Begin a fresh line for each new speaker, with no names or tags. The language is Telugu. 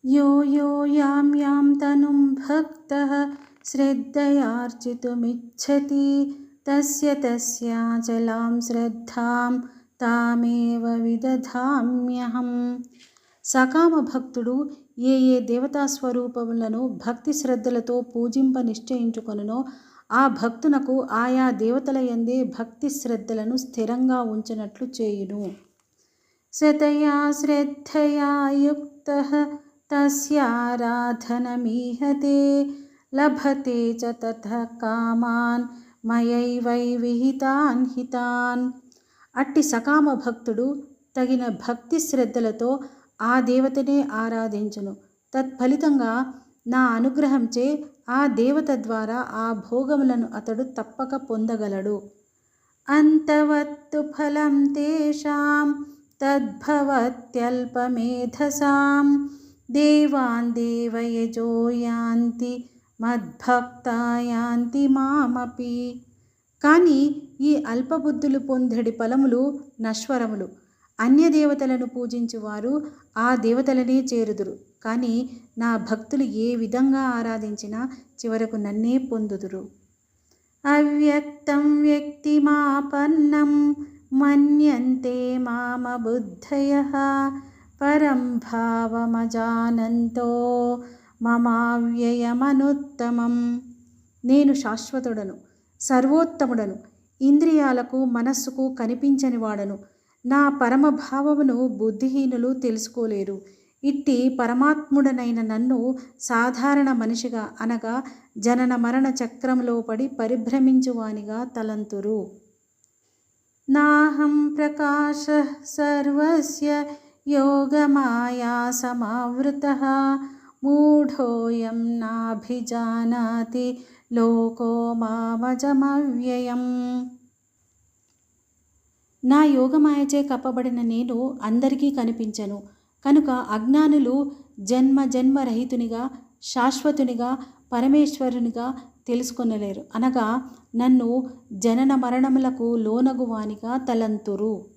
यो यो यां यां तनुं भक्तः श्रद्धयार्चितुमिच्छति तस्य तस्याचलां श्रद्धां తామేవ విదధామ్యహం. సకామ భక్తుడు ఏ ఏ దేవతా స్వరూపములను భక్తి శ్రద్ధలతో పూజింప నిశ్చయించుకొనునో ఆ భక్తునకు ఆయా దేవతల యందే భక్తి శ్రద్ధలను స్థిరంగా ఉంచినట్లు చేయును. సతయా శ్రద్ధయా యుక్తః తస్యారాధనమీహతే లభతే చ తతః కామాన్ మయైవై విహితాన్ హితాన్. అట్టి సకామ భక్తుడు తగిన భక్తి శ్రద్ధలతో ఆ దేవతనే ఆరాధించును. తత్ఫలితంగా నా అనుగ్రహంచే ఆ దేవత ద్వారా ఆ భోగములను అతడు తప్పక పొందగలడు. అంతవత్తు ఫలం తేషాం తద్భవత్యల్పమేధసాం దేవాన్ దేవయజో యాంతి మద్భక్తా యాంతి మామపి. కానీ ఈ అల్పబుద్ధులు పొందెడి ఫలములు నశ్వరములు. అన్యదేవతలను పూజించువారు ఆ దేవతలనే చేరుదురు. కానీ నా భక్తులు ఏ విధంగా ఆరాధించినా చివరకు నన్నే పొందుదురు. అవ్యక్తం వ్యక్తిమాపన్నం మన్యంతే మామ బుద్ధయః పరం భావమజానంతో మమావ్యయమనుత్తమం. నేను శాశ్వతుడను, సర్వోత్తముడను, ఇంద్రియాలకు మనస్సుకు కనిపించని వాడను. నా పరమభావమును బుద్ధిహీనులు తెలుసుకోలేరు. ఇట్టి పరమాత్ముడనైన నన్ను సాధారణ మనిషిగా అనగా జనన మరణ చక్రంలో పడి పరిభ్రమించువానిగా తలంతురు. నాహం ప్రకాశః సర్వస్య యోగమాయా సమావృతః మూఢోయం నాభిజానాతి లోకో మామజమవ్యయం. నా యోగమాయచే కప్పబడిన నేను అందరికీ కనిపించను. కనుక అజ్ఞానులు జన్మ జన్మరహితునిగా శాశ్వతునిగా పరమేశ్వరునిగా తెలుసుకొనలేరు. అనగా నన్ను జనన మరణములకు లోనగువానిగా తలంతురు.